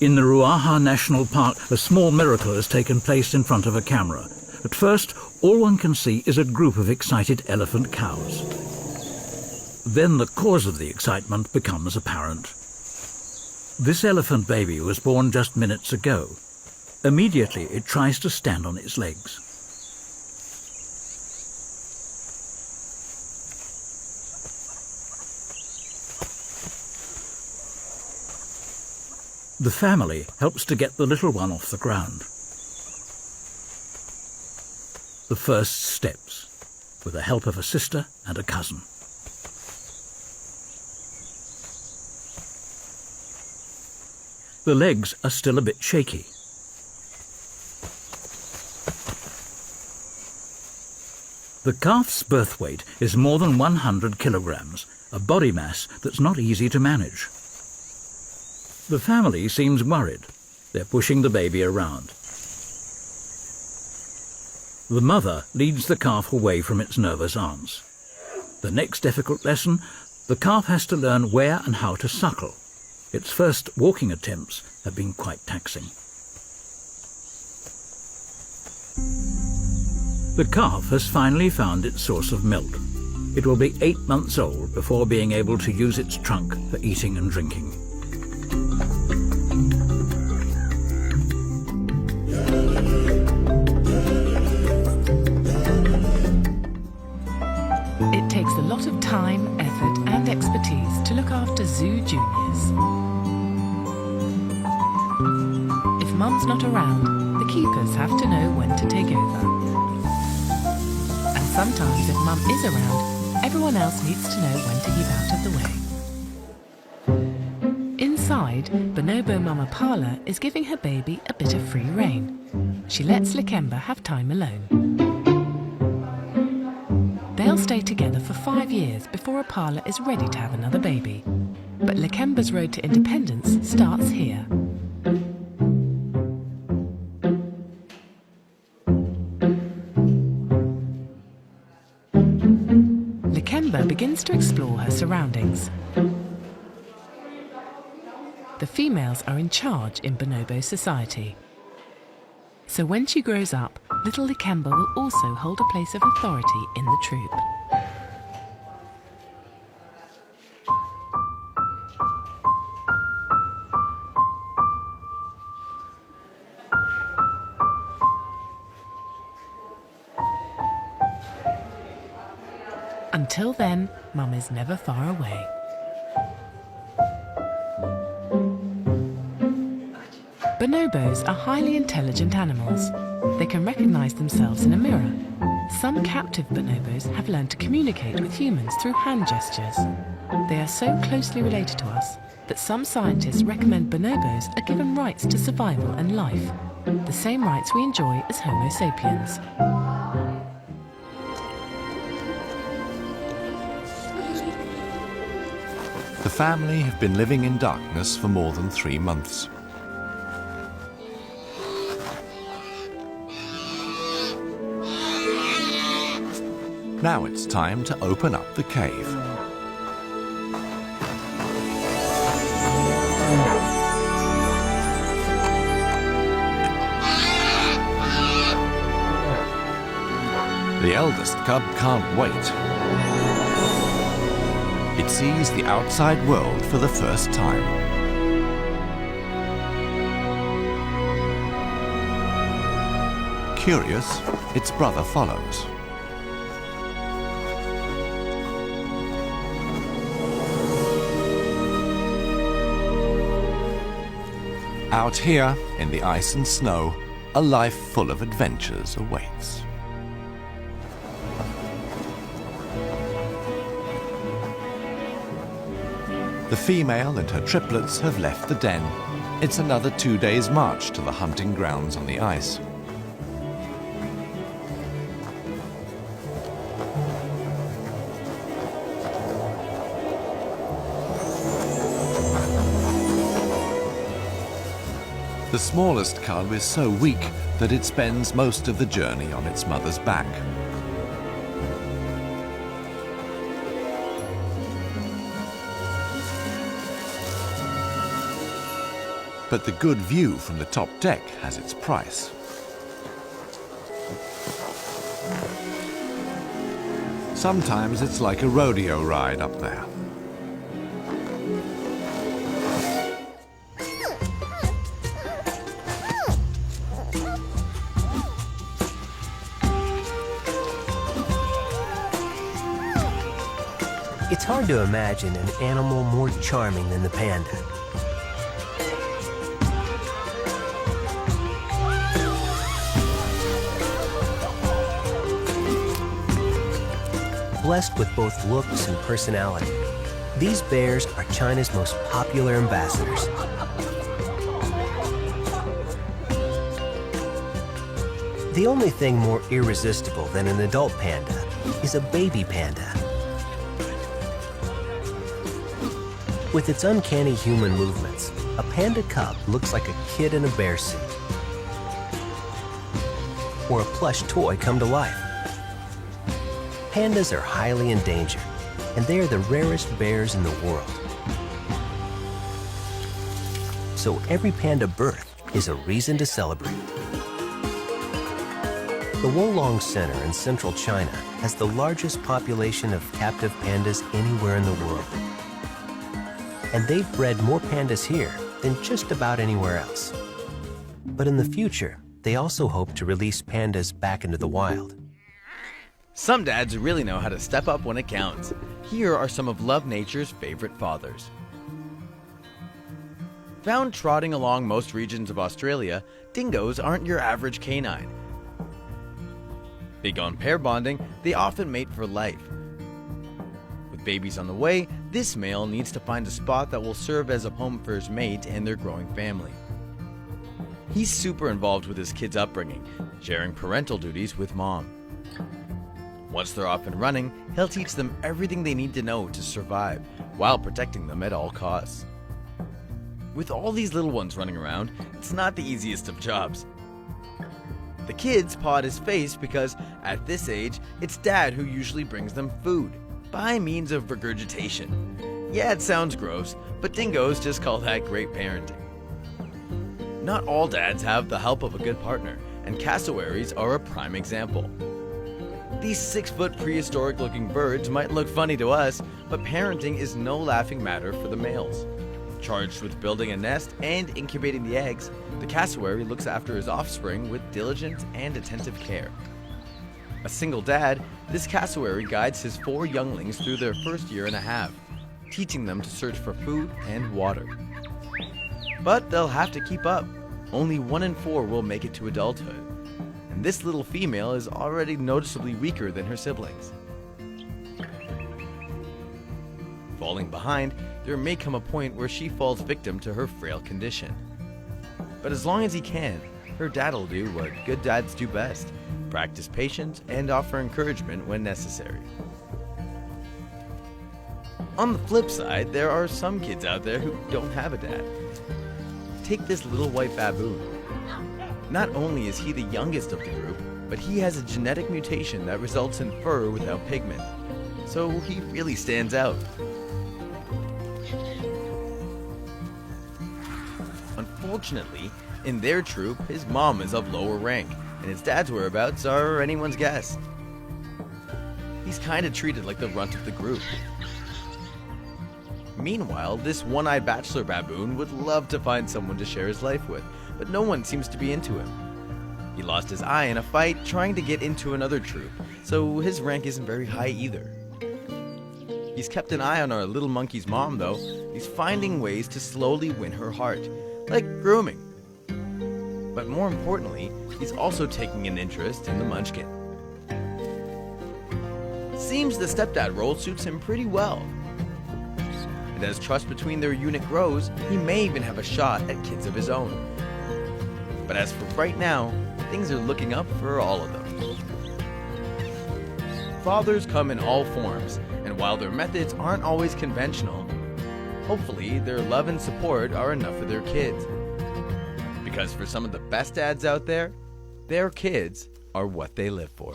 In the Ruaha National Park, a small miracle has taken place in front of a camera. At first, all one can see is a group of excited elephant cows. Then the cause of the excitement becomes apparent. This elephant baby was born just minutes ago. Immediately, it tries to stand on its legs. The family helps to get the little one off the ground. The first steps, with the help of a sister and a cousin. The legs are still a bit shaky. The calf's birth weight is more than 100 kilograms, a body mass that's not easy to manage. The family seems worried. They're pushing the baby around. The mother leads the calf away from its nervous aunts. The next difficult lesson, the calf has to learn where and how to suckle. Its first walking attempts have been quite taxing. The calf has finally found its source of milk. It will be 8 months old before being able to use its trunk for eating and drinking. It takes a lot of time, effort and expertise to look after zoo juniors. If mum's not around, the keepers have to know when to take over. And sometimes if mum is around, everyone else needs to know when to keep out of the way. Inside, Bonobo Mama Parla is giving her baby a bit of free rein. She lets Lakemba have time alone. They'll stay together for 5 years before Apala is ready to have another baby. But Lakemba's road to independence starts here. Lakemba begins to explore her surroundings. The females are in charge in Bonobo society. So when she grows up, little Lakemba will also hold a place of authority in the troop. Until then, Mum is never far away. Bonobos are highly intelligent animals. They can recognize themselves in a mirror. Some captive bonobos have learned to communicate with humans through hand gestures. They are so closely related to us that some scientists recommend bonobos are given rights to survival and life, the same rights we enjoy as Homo sapiens. The family have been living in darkness for more than 3 months. Now it's time to open up the cave. The eldest cub can't wait. It sees the outside world for the first time. Curious, its brother follows. Out here, in the ice and snow, a life full of adventures awaits. The female and her triplets have left the den. It's another 2 days' march to the hunting grounds on the ice. The smallest cub is so weak that it spends most of the journey on its mother's back. But the good view from the top deck has its price. Sometimes it's like a rodeo ride up there. It's hard to imagine an animal more charming than the panda. Blessed with both looks and personality, these bears are China's most popular ambassadors. The only thing more irresistible than an adult panda is a baby panda. With its uncanny human movements, a panda cub looks like a kid in a bear suit, or a plush toy come to life. Pandas are highly endangered, and they are the rarest bears in the world. So every panda birth is a reason to celebrate. The Wolong Center in central China has the largest population of captive pandas anywhere in the world. And they've bred more pandas here than just about anywhere else. But in the future, they also hope to release pandas back into the wild. Some dads really know how to step up when it counts. Here are some of Love Nature's favorite fathers. Found trotting along most regions of Australia, dingoes aren't your average canine. Big on pair bonding, they often mate for life. With babies on the way, this male needs to find a spot that will serve as a home for his mate and their growing family. He's super involved with his kids' upbringing, sharing parental duties with mom. Once they're off and running, he'll teach them everything they need to know to survive, while protecting them at all costs. With all these little ones running around, it's not the easiest of jobs. The kids paw at his face because, at this age, it's dad who usually brings them food, by means of regurgitation. Yeah, it sounds gross, but dingoes just call that great parenting. Not all dads have the help of a good partner, and cassowaries are a prime example. These 6-foot prehistoric-looking birds might look funny to us, but parenting is no laughing matter for the males. Charged with building a nest and incubating the eggs, the cassowary looks after his offspring with diligent and attentive care. A single dad, this cassowary guides his 4 younglings through their first year and a half, teaching them to search for food and water. But they'll have to keep up. Only 1 in 4 will make it to adulthood. And this little female is already noticeably weaker than her siblings. Falling behind, there may come a point where she falls victim to her frail condition. But as long as he can, her dad'll do what good dads do best: practice patience and offer encouragement when necessary. On the flip side, there are some kids out there who don't have a dad. Take this little white baboon. Not only is he the youngest of the group, but he has a genetic mutation that results in fur without pigment. So he really stands out. Unfortunately, in their troop, his mom is of lower rank, and his dad's whereabouts are anyone's guess. He's kinda treated like the runt of the group. Meanwhile, this one-eyed bachelor baboon would love to find someone to share his life with, but no one seems to be into him. He lost his eye in a fight trying to get into another troop, so his rank isn't very high either. He's kept an eye on our little monkey's mom, though. He's finding ways to slowly win her heart, like grooming. But more importantly, he's also taking an interest in the munchkin. Seems the stepdad role suits him pretty well. And as trust between their unit grows, he may even have a shot at kids of his own. But as for right now, things are looking up for all of them. Fathers come in all forms, and while their methods aren't always conventional, hopefully their love and support are enough for their kids. Because for some of the best dads out there, their kids are what they live for.